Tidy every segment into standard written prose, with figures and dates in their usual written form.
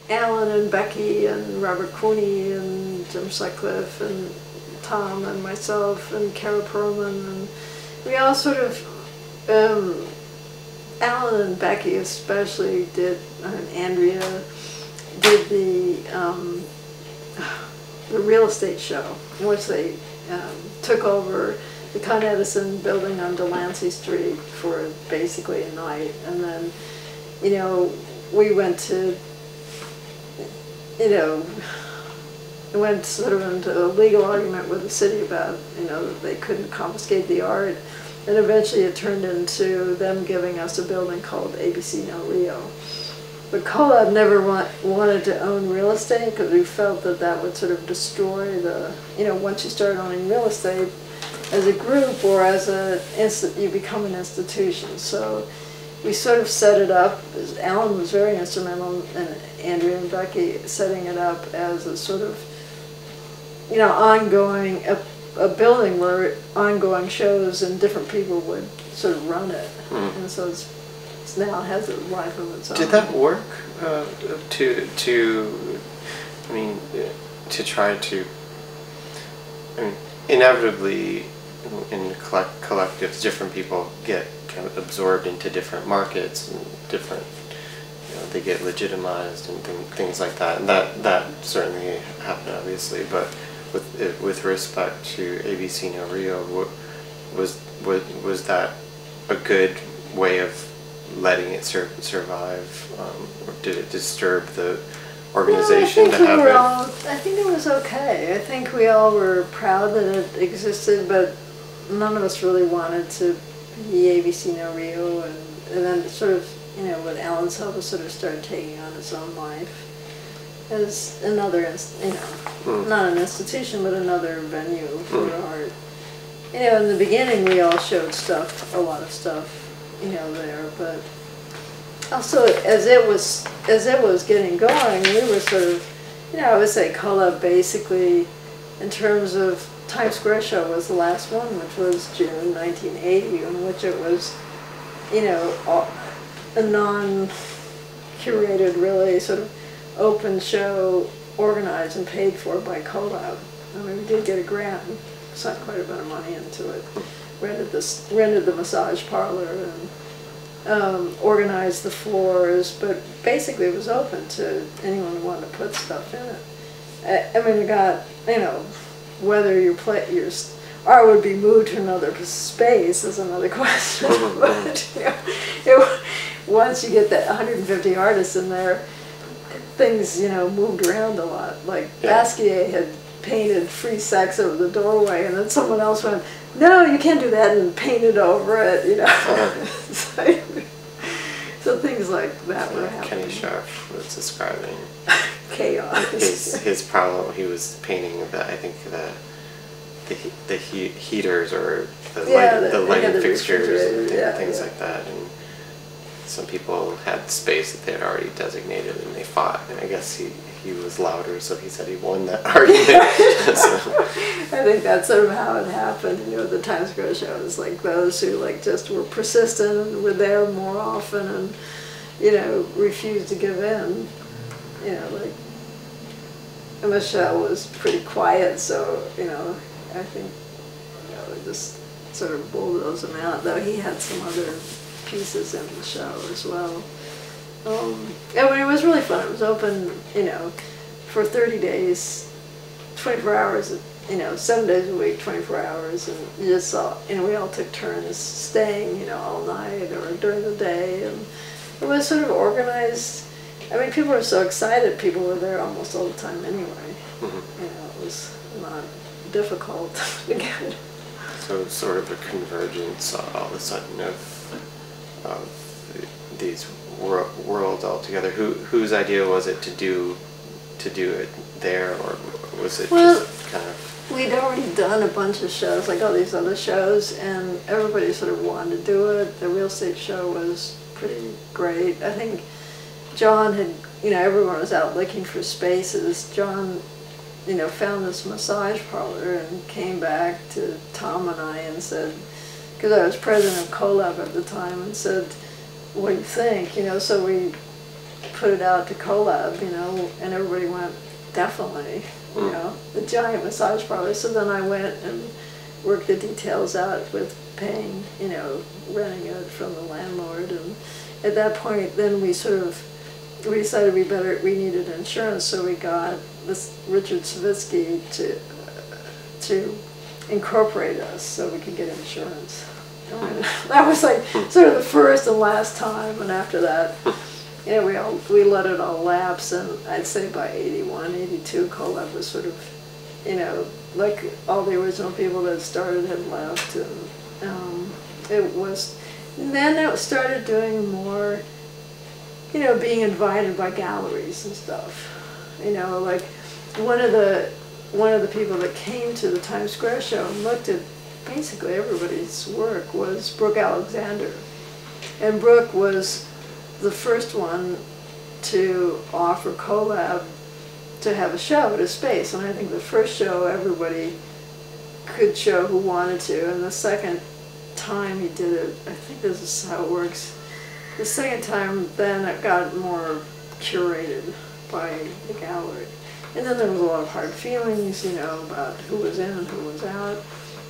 Alan and Becky and Robert Cooney and Jim Sutcliffe and Tom and myself and Kara Perlman, and we all sort of, Alan and Becky especially did, and Andrea did the real estate show, in which they took over the Con Edison building on Delancey Street for basically a night, and then, you know, we went to, you know, went sort of into a legal argument with the city about, you know, that they couldn't confiscate the art, and eventually it turned into them giving us a building called ABC No Rio. But CoLab never wanted to own real estate because we felt that that would sort of destroy the, you know, once you start owning real estate as a group or as you become an institution. So we sort of set it up, Alan was very instrumental, and Andrea and Becky, setting it up as a sort of, you know, ongoing, a building where ongoing shows and different people would sort of run it. And so it's now has a life of its own. Did that work to try to, I mean, inevitably in collectives, different people get kind of absorbed into different markets and different, you know, they get legitimized and things like that, and that certainly happened, obviously. But with respect to ABC No Rio, was that a good way of letting it survive, or did it disturb the organization to have it? I think it was okay. I think we all were proud that it existed, but none of us really wanted to be ABC No Rio, and then sort of, you know, with Alan's help, it sort of started taking on its own life as another, you know, not an institution, but another venue for art. You know, in the beginning we all showed stuff, a lot of stuff, you know, there, but also as it was getting going, we were sort of, you know, I would say CoLab basically, in terms of Times Square show was the last one, which was June 1980, in which it was, you know, a non-curated, really sort of open show organized and paid for by CoLab. I mean, we did get a grant and sunk quite a bit of money into it. Rented the massage parlor and organized the floors, but basically it was open to anyone who wanted to put stuff in it. I mean, it got, you know, whether your art would be moved to another space is another question. But you know, once you get that 150 artists in there, things, you know, moved around a lot. Like Basquiat had painted free sex over the doorway, and then someone else went, no, you can't do that, and painted over it, you know. So things like that were happening. Kenny Scharf was describing chaos. His problem. He was painting I think the heaters or the lighting fixtures and things like that, and some people had space that they had already designated, and they fought. And I guess he was louder, so he said he won that argument. I think that's sort of how it happened. You know, the Times Square shows, like those who like just were persistent and were there more often, and you know, refused to give in. You know, like Michelle was pretty quiet, so you know, I think, you know, just sort of bulldoze him out. Though he had some other pieces in the show as well. I mean, it was really fun. It was open, you know, for 30 days, 24 hours, you know, 7 days a week, 24 hours, and you just saw, you know, we all took turns staying, you know, all night or during the day, and it was sort of organized. I mean, people were so excited, people were there almost all the time anyway. You know, it was not difficult to get. So it's sort of a convergence all of a sudden of these worlds all together. Whose idea was it to do it there, or was it just kind of? We'd already done a bunch of shows, like all these other shows, and everybody sort of wanted to do it. The real estate show was pretty great. I think John had, you know, everyone was out looking for spaces. John, you know, found this massage parlor and came back to Tom and I and said, because I was president of CoLab at the time, and said, what do you think? You know, so we put it out to collab, you know, and everybody went, definitely, you know, the giant massage parlor. So then I went and worked the details out with paying, you know, renting it from the landlord. And at that point, then we decided we needed insurance, so we got this Richard Savitsky to incorporate us so we could get insurance. And that was like sort of the first and last time, and after that, you know, we let it all lapse, and I'd say by 81, 82, collab was sort of, you know, like all the original people that started had left, and then it started doing more, you know, being invited by galleries and stuff. You know, like one of the people that came to the Times Square show and looked at basically everybody's work was Brooke Alexander. And Brooke was the first one to offer collab to have a show at a space. And I think the first show everybody could show who wanted to, and the second time he did it, I think this is how it works, the second time then it got more curated by the gallery. And then there was a lot of hard feelings, you know, about who was in and who was out.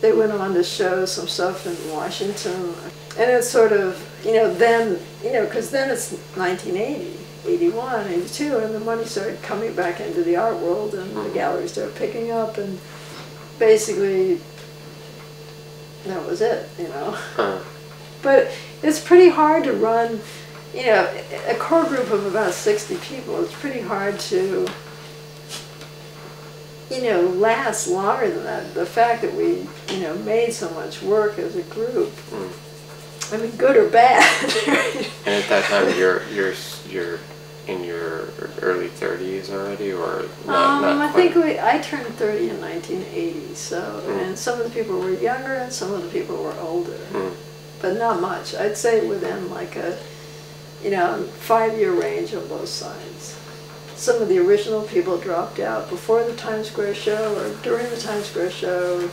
They went on to show some stuff in Washington. And it's sort of, you know, then, you know, because then it's 1980, 81, 82, and the money started coming back into the art world, and the galleries started picking up, and basically that was it, you know. But it's pretty hard to run, you know, a core group of about 60 people. It's pretty hard to, you know, last longer than that. The fact that we, you know, made so much work as a group, I mean, good or bad. And at that time, you're in your early 30s already, or not I quite? think I turned 30 in 1980. So, and some of the people were younger, and some of the people were older, but not much. I'd say within like a, you know, 5-year range on both sides. Some of the original people dropped out before the Times Square show or during the Times Square show.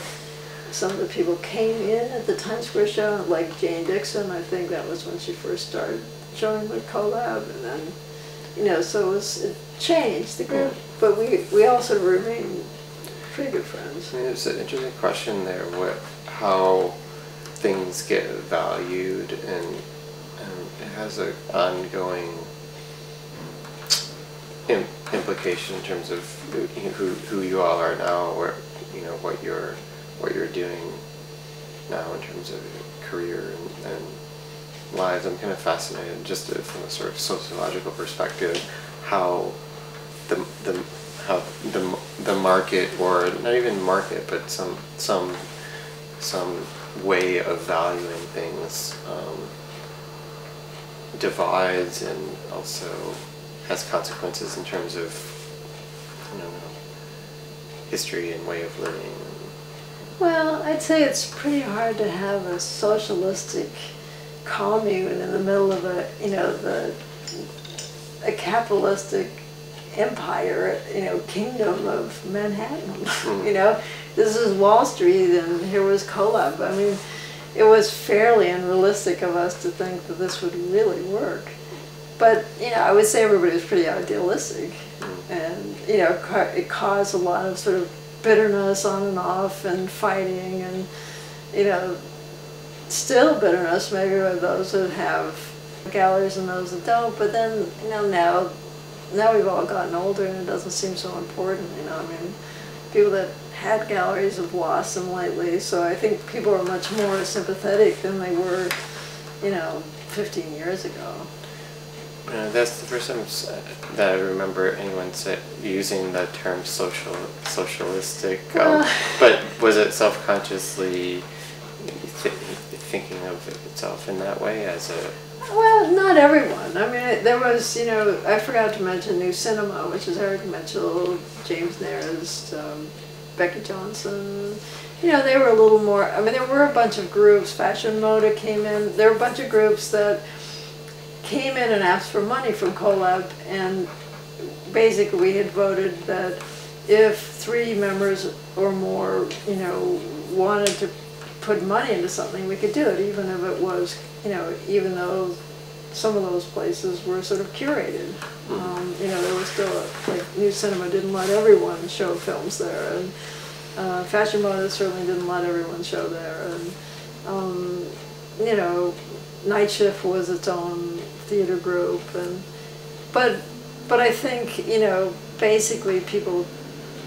Some of the people came in at the Times Square show, like Jane Dixon. I think that was when she first started showing with collab, and then, you know, so it changed the group, but we also remain pretty good friends. I mean, it's an interesting question there, how things get valued, and it has an ongoing implication in terms of who you all are now, or, you know, what you're doing now in terms of career and lives. I'm kind of fascinated, just from a sort of sociological perspective, how the market, or not even market, but some way of valuing things divides, and also has consequences in terms of, I don't know, history and way of living. Well, I'd say it's pretty hard to have a socialistic commune in the middle of a, you know, a capitalistic empire, you know, kingdom of Manhattan. You know, this is Wall Street, and here was collab. I mean, it was fairly unrealistic of us to think that this would really work. But, you know, I would say everybody was pretty idealistic, and, you know, it caused a lot of sort of bitterness on and off, and fighting, and, you know, still bitterness maybe with those that have galleries and those that don't. But then, you know, now we've all gotten older, and it doesn't seem so important, you know. I mean, people that had galleries have lost them lately, so I think people are much more sympathetic than they were, you know, 15 years ago. That's the first time that I remember anyone using the term socialistic. But was it self-consciously thinking of itself in that way as a? Well, not everyone. I mean, there was, you know, I forgot to mention New Cinema, which is Eric Mitchell, James Nares, Becky Johnson. You know, they were a little more. I mean, there were a bunch of groups. Fashion Moda came in. There were a bunch of groups that came in and asked for money from collab, and basically we had voted that if 3 members or more, you know, wanted to put money into something, we could do it, even if it was, you know, even though some of those places were sort of curated. You know, there was still like New Cinema didn't let everyone show films there, and Fashion Mode certainly didn't let everyone show there, and you know, Night Shift was its own theater group, and but I think, you know, basically people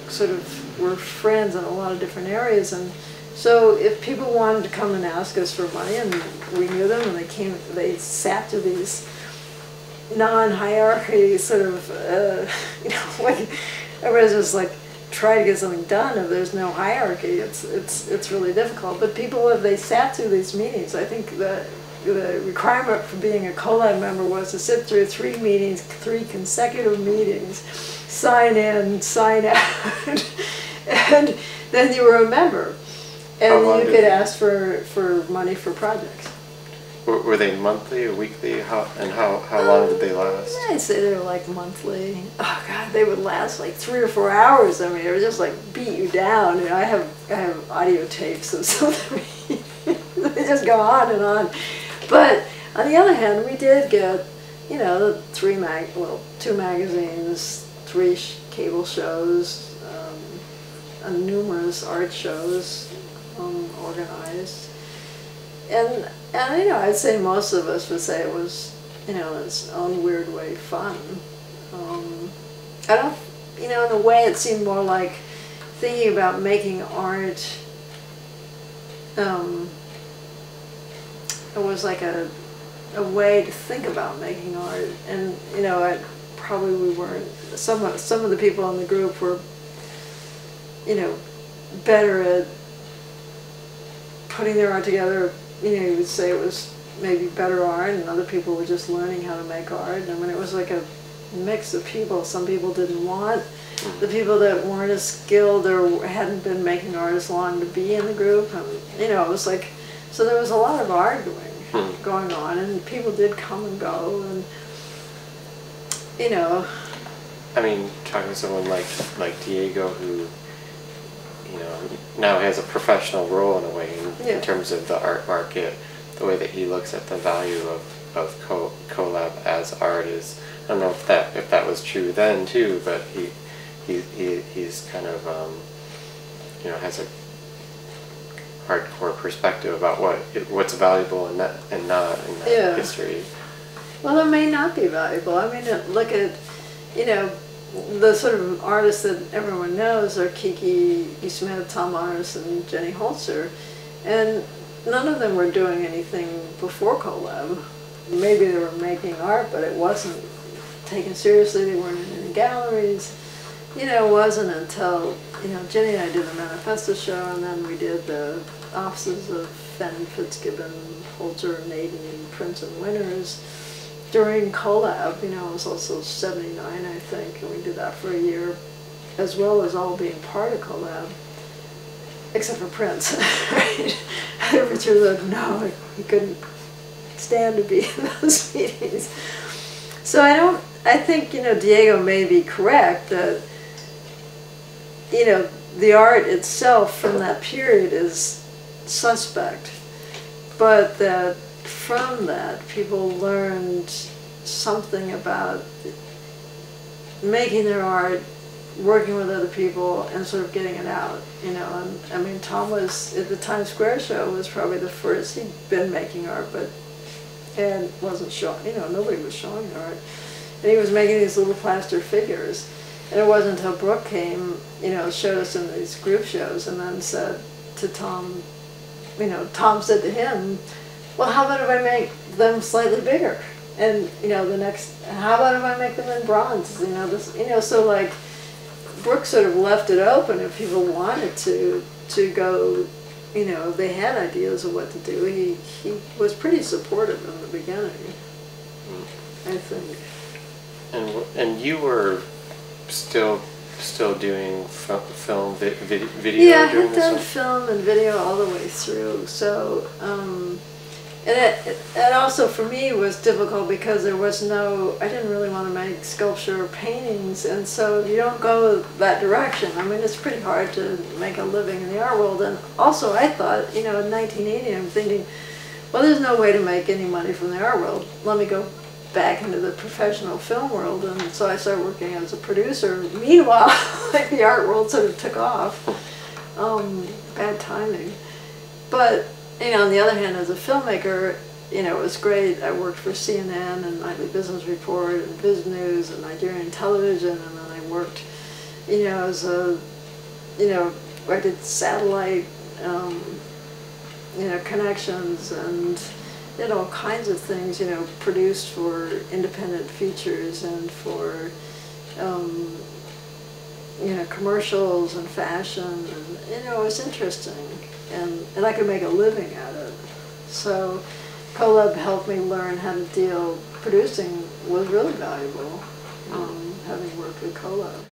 sort of were friends in a lot of different areas, and so if people wanted to come and ask us for money, and we knew them, and they sat to these non-hierarchy sort of, you know, like everybody's just like try to get something done. If there's no hierarchy, it's really difficult. But people, if they sat through these meetings, I think that the requirement for being a CoLab member was to sit through 3 meetings, 3 consecutive meetings, sign in, sign out, and then you were a member. And you could ask for money for projects. Were they monthly or weekly? How long did they last? I'd say they were like monthly. Oh God, they would last like 3 or 4 hours. I mean, it would just like beat you down. You know, I have audio tapes of some of them. They just go on and on. But on the other hand, we did get, you know, 2 magazines, 3 cable shows, and numerous art shows organized. And you know, I'd say most of us would say it was, you know, in its own weird way fun. I don't, you know, in a way it seemed more like thinking about making art. It was like a way to think about making art, and you know, we weren't. Some of the people in the group were, you know, better at putting their art together. You know, you would say it was maybe better art, and other people were just learning how to make art. I mean, it was like a mix of people. Some people didn't want the people that weren't as skilled or hadn't been making art as long to be in the group. And, you know, it was like, so there was a lot of arguing going on, and people did come and go, and, you know. I mean, talking to someone like Diego, who, you know, now has a professional role in a way in terms of the art market, the way that he looks at the value of collab as art is, I don't know if that was true then too, but he's kind of you know, has a hardcore perspective about what's valuable and not in that history. Well, it may not be valuable. I mean, look at, you know, the sort of artists that everyone knows are Kiki Smith, Tom Arnes, and Jenny Holzer, and none of them were doing anything before collab. Maybe they were making art, but it wasn't taken seriously. They weren't in any galleries. You know, it wasn't until, you know, Jenny and I did the Manifesto show, and then we did the offices of Coleen Fitzgibbon, Holzer, Naden, Prince, and Winters during collab. You know, it was also 79, I think, and we did that for a year, as well as all being part of collab, except for Prince. Right? Richard said no, he couldn't stand to be in those meetings. So I think, you know, Diego may be correct that, you know, the art itself from that period is suspect, but that from that people learned something about making their art, working with other people, and sort of getting it out, you know. And I mean, Tom was at the Times Square show was probably the first. He'd been making art, but and wasn't showing, you know, nobody was showing art, and he was making these little plaster figures. And it wasn't until Brooke came, you know, showed us in these group shows, and then said to Tom, you know, Tom said to him, well, how about if I make them slightly bigger? And, you know, the next, how about if I make them in bronze? You know, this, you know, so like, Brooke sort of left it open if people wanted to go, you know, if they had ideas of what to do. He was pretty supportive in the beginning, I think. And you were still doing film, video yeah, during I've this done one? film and video all the way through. So, and it also for me was difficult because there was no, I didn't really want to make sculpture or paintings, and so you don't go that direction. I mean, it's pretty hard to make a living in the art world. And also I thought, you know, in 1980, I'm thinking, well, there's no way to make any money from the art world. Let me go back into the professional film world, and so I started working as a producer. Meanwhile, like the art world sort of took off. Bad timing. But, you know, on the other hand, as a filmmaker, you know, it was great. I worked for CNN and Nightly Business Report and Biz News and Nigerian television, and then I worked, you know, as a, you know, I did satellite, you know, connections and did all kinds of things, you know, produced for independent features and for, you know, commercials and fashion, and, you know, it was interesting, and I could make a living at it. So Colab helped me learn how to deal. Producing was really valuable, having worked with Colab.